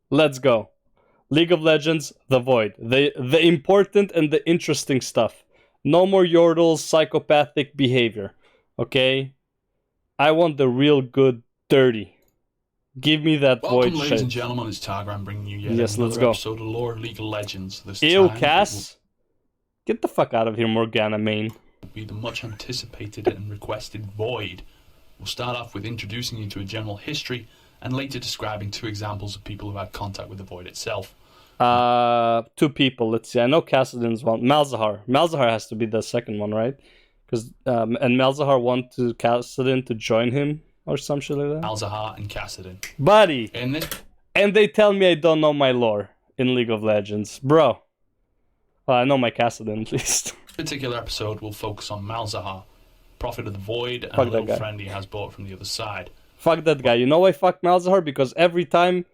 Let's go. League of Legends, the Void. The important and the interesting stuff. No more Yordle's psychopathic behavior. Okay? I want the real good dirty. Give me that Welcome, Void ladies shit. and gentlemen, it's Targram bringing you yet Yes, let's another go. episode of Lore of League of Legends. This Ew, time Cass? Get the fuck out of here, Morgana main. will be the much anticipated and requested Void. We'll start off with introducing you to a general history and later describing two examples of people who had contact with the Void itself. Two people. Let's see. I know Kassadin's one. Malzahar. Malzahar has to be the second one, right? Because and Malzahar wanted Kassadin to join him or some shit like that. Malzahar and Kassadin. Buddy. In this And they tell me I don't know my lore in League of Legends, bro. Well, I know my Kassadin at least. particular episode, we'll focus on Malzahar, Prophet of the Void, and Fuck a that little guy. friend he has bought from the other side. Fuck that guy. You know why fuck Malzahar? Because every time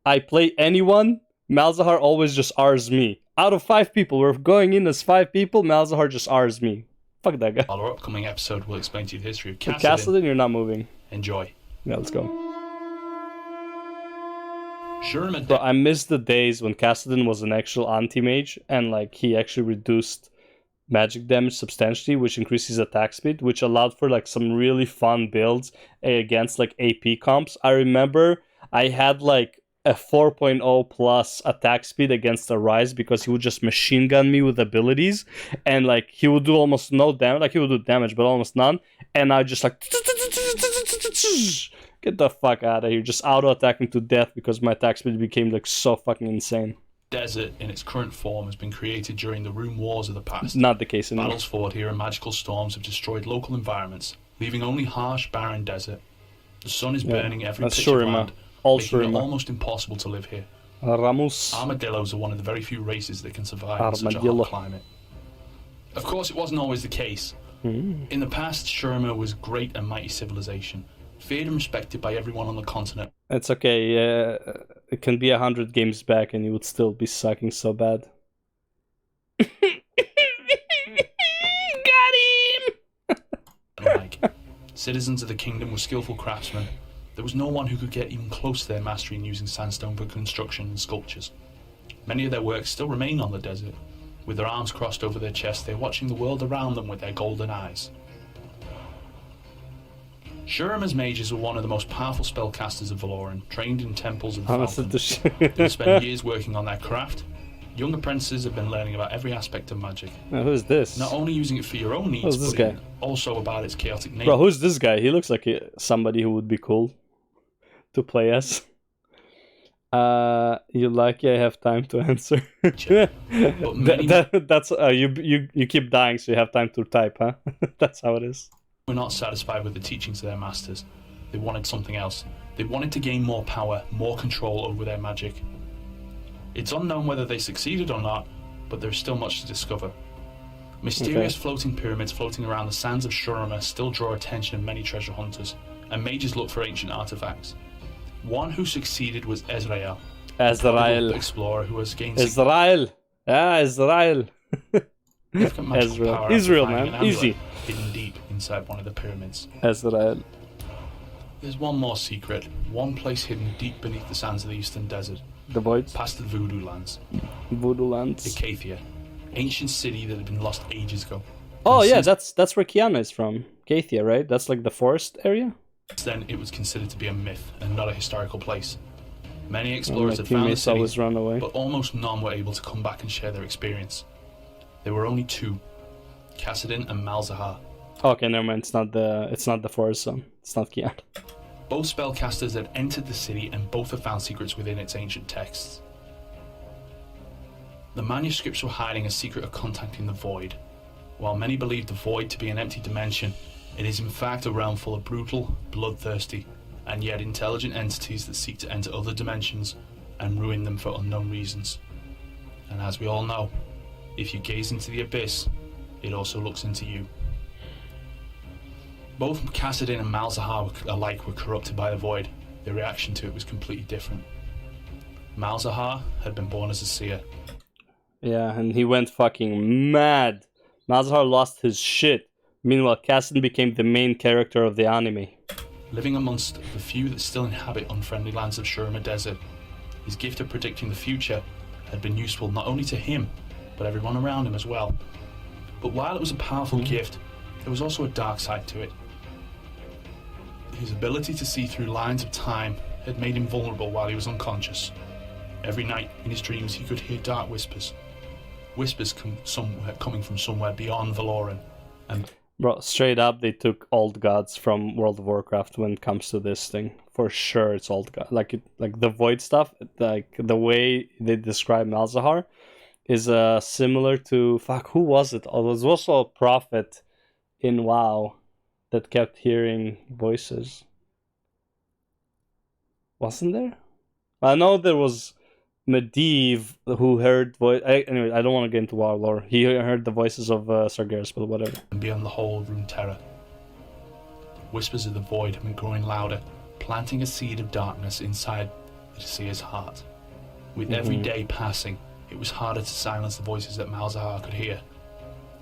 I play anyone, Malzahar always just R's me. Out of 5 people, we're going in as 5 people, Malzahar just R's me. Fuck that guy. Our upcoming episode will explain to you the history of Kassadin. Kassadin, you're not moving. Enjoy. Yeah, let's go. Shurima Bro, I miss the days when Kassadin was an actual anti-mage and like he actually reduced magic damage substantially, which increased his attack speed, which allowed for like some really fun builds against like AP comps. I remember I had like a 4.0 plus attack speed against the Rise because he would just machine gun me with abilities and like he would do almost no damage, like he would do damage but almost none, and I just like get the fuck out of here, just auto attacking to death because my attack speed became like so fucking insane. Desert in its current form has been created during the Rune Wars of the past. Not the case anymore. Battles fought here and magical storms have destroyed local environments, leaving only harsh, barren desert. The sun is burning every that's pitch of Shurima. land, All making it Shurima. almost impossible to live here. Ramus. Armadillos are one of the very few races that can survive in such a Armadillo. hot climate. Of course, it wasn't always the case. Mm. In the past, Shurima was great and mighty civilization, feared and respected by everyone on the continent. It's okay. It can be 100 games back and you would still be sucking so bad. Got him! Like, citizens of the kingdom were skillful craftsmen. There was no one who could get even close to their mastery in using sandstone for construction and sculptures. Many of their works still remain on the desert. With their arms crossed over their chests, they're watching the world around them with their golden eyes. Shurima's mages were one of the most powerful spellcasters of Valoran, trained in temples and Honestly, fountains. this They've spent years working on their craft. Young apprentices have been learning about every aspect of magic, who's this? not only using it for your own needs, Who's this but guy? also about its chaotic nature. Bro, who's this guy? He looks like somebody who would be cool to play as. You lucky I have time to answer. many- That's you keep dying, so you have time to type, huh? That's how it is. Were not satisfied with the teachings of their masters. They wanted something else. They wanted to gain more power, more control over their magic. It's unknown whether they succeeded or not, but there's still much to discover. Mysterious floating pyramids floating around the sands of Shurima still draw attention of many treasure hunters, and mages look for ancient artifacts. One who succeeded was Ezrael, Azrael. the explorer who has gained Israel. Ah, Israel. significant magical Israel. power after Israel, finding man. an amulet Easy. hidden deep inside one of the pyramids. Israel. There's one more secret, one place hidden deep beneath the sands of the eastern desert, The Void. past the Voodoo lands, Voodoo Lands. Acacia, ancient city that had been lost ages ago. Oh And yeah, since that's where Kiana is from. Kathia, right? That's like the forest area. then it was considered to be a myth and not a historical place. Many explorers My had found the teammates city, always run away. but almost none were able to come back and share their experience. There were only two, Kassadin and Malzahar. Okay, never mind. It's not the forest zone. It's not Kiana. Both spellcasters had entered the city and both had found secrets within its ancient texts. The manuscripts were hiding a secret of contacting the Void. While many believed the Void to be an empty dimension, it is in fact a realm full of brutal, bloodthirsty, and yet intelligent entities that seek to enter other dimensions and ruin them for unknown reasons. And as we all know, if you gaze into the abyss, it also looks into you. Both Kassadin and Malzahar alike were corrupted by the Void. Their reaction to it was completely different. Malzahar had been born as a seer. Yeah, and he went fucking mad. Malzahar lost his shit. Meanwhile, Kassadin became the main character of the anime. Living amongst the few that still inhabit unfriendly lands of Shurima Desert, His gift of predicting the future had been useful not only to him, but everyone around him as well. But while it was a powerful gift, there was also a dark side to it. His ability to see through lines of time had made him vulnerable while he was unconscious. Every night in his dreams he could hear dark whispers. Whispers coming from somewhere beyond Valoran. And Bro, straight up, they took old gods from World of Warcraft when it comes to this thing. For sure, it's old god. Like the void stuff, like the way they describe Malzahar is similar to who was it? Oh, there was also a prophet in WoW that kept hearing voices. Wasn't there? I know there was Medivh who heard voice. Anyway, I don't want to get into WoW lore. He heard the voices of Sargeras, but whatever. And beyond the whole of Runeterra, whispers of the void have been growing louder, planting a seed of darkness inside the seer's heart. With every day passing, it was harder to silence the voices that Malzahar could hear.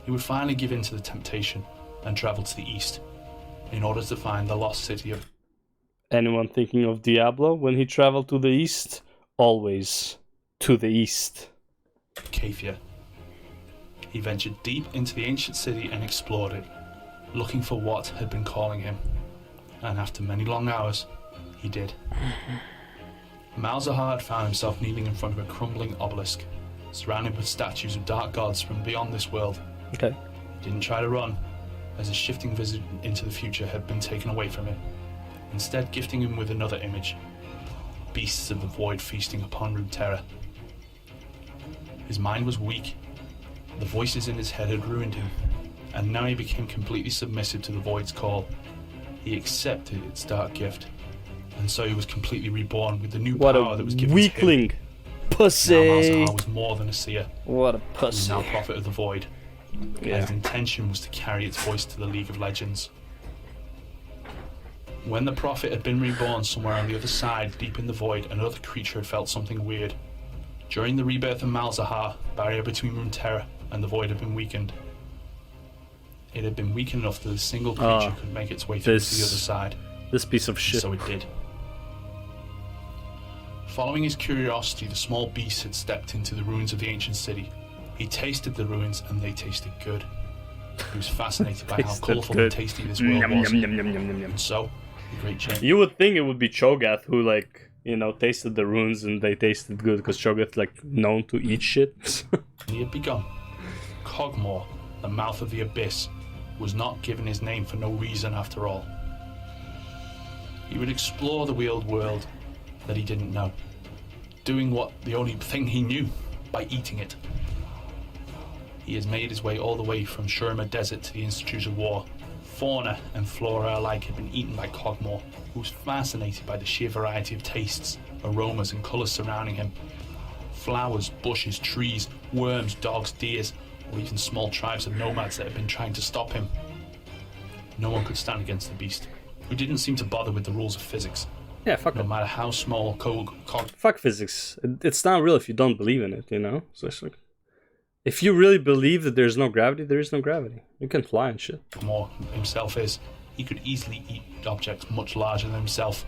He would finally give in to the temptation and travel to the east, in order to find the lost city of... Anyone thinking of Diablo when he traveled to the east? Always to the east. Kafia. He ventured deep into the ancient city and explored it, looking for what had been calling him. And after many long hours, he did. Malzahar had found himself kneeling in front of a crumbling obelisk, surrounded with statues of dark gods from beyond this world. Okay. He didn't try to run, as his shifting vision into the future had been taken away from him, instead gifting him with another image. Beasts of the void feasting upon Runeterra. His mind was weak. The voices in his head had ruined him, and now he became completely submissive to the void's call. He accepted its dark gift, and so he was completely reborn with the new power that was given weakling. to him. Pussy. Now Malzahar was more than a seer. What a He was pussy. now prophet of the void. Yeah. His intention was to carry its voice to the League of Legends. When the prophet had been reborn somewhere on the other side, deep in the void, another creature had felt something weird. During the rebirth of Malzahar, the barrier between Runeterra and the void had been weakened. It had been weak enough that a single creature could make its way through to the other side. This piece of shit. So it did. Following his curiosity, the small beast had stepped into the ruins of the ancient city. He tasted the ruins, and they tasted good. He was fascinated by how colourful and tasty this world was. And so, the great change. You would think it would be Cho'Gath who, like, you know, tasted the runes and they tasted good, because Cho'Gath, like, known to eat shit. He had begun. Cogmore, the mouth of the abyss, was not given his name for no reason after all. He would explore the weird world that he didn't know, doing what the only thing he knew, by eating it. He has made his way all the way from Shurima Desert to the Institute of War. Fauna and flora alike had been eaten by Cogmore, who was fascinated by the sheer variety of tastes, aromas and colours surrounding him. Flowers, bushes, trees, worms, dogs, deers, or even small tribes of nomads that had been trying to stop him. No one could stand against the beast, who didn't seem to bother with the rules of physics. Yeah, fuck No it. matter how small Fuck physics. It's not real if you don't believe in it, you know? So it's like, if you really believe that there's no gravity, there is no gravity. You can fly and shit. Cogmore himself is, he could easily eat objects much larger than himself.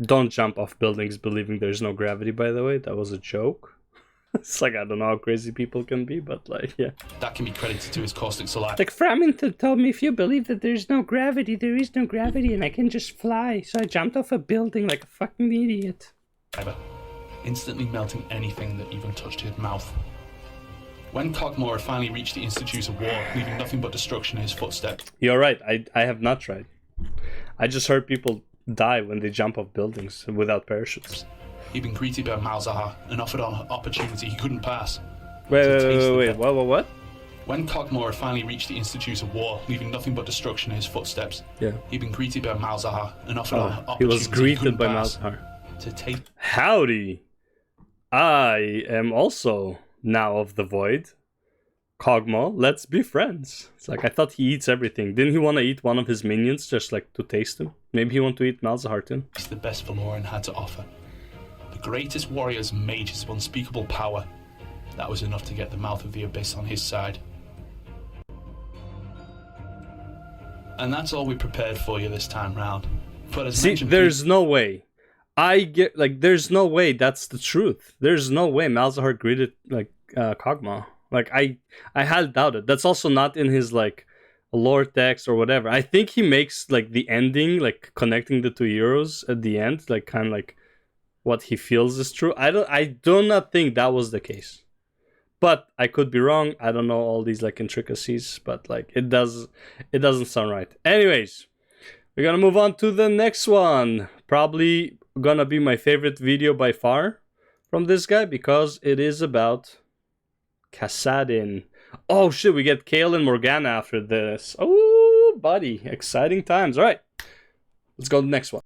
Don't jump off buildings believing there's no gravity, by the way. That was a joke. It's like, I don't know how crazy people can be, but like, yeah. That can be credited to his caustic saliva. Like, Framinthor told me, if you believe that there's no gravity, there is no gravity, and I can just fly. So I jumped off a building like a fucking idiot. Instantly melting anything that even touched his mouth. When Cogmore had finally reached the Institute of War, leaving nothing but destruction in his footsteps. You're right, I have not tried. I just heard people die when they jump off buildings without parachutes. He'd been greeted by Malzahar and offered an opportunity he couldn't pass. Wait, what? When Cogmore had finally reached the Institute of War, leaving nothing but destruction in his footsteps, yeah, he'd been greeted by Malzahar and offered an opportunity he was greeted by pass Malzahar. to take. Howdy! I am also now of the void. Cogmore, let's be friends. It's like, I thought he eats everything. Didn't he want to eat one of his minions just like to taste him? Maybe he want to eat Malzahar too. It's the best Valoran had to offer. The greatest warriors and mages of unspeakable power. That was enough to get the mouth of the abyss on his side. And that's all we prepared for you this time round. But as See, mentioned, there's no way I get like, there's no way that's the truth. There's no way Malzahar greeted like Kog'Maw. Like I had doubted. That's also not in his like lore text or whatever. I think he makes like the ending, like connecting the two heroes at the end, like kind of like what he feels is true. I do not think that was the case. But I could be wrong. I don't know all these like intricacies, but like it doesn't sound right. Anyways, we're gonna move on to the next one. Probably gonna be my favorite video by far from this guy because it is about Kassadin. Oh shit, we get Kayle and Morgana after this. Oh buddy, exciting times. Alright, let's go to the next one.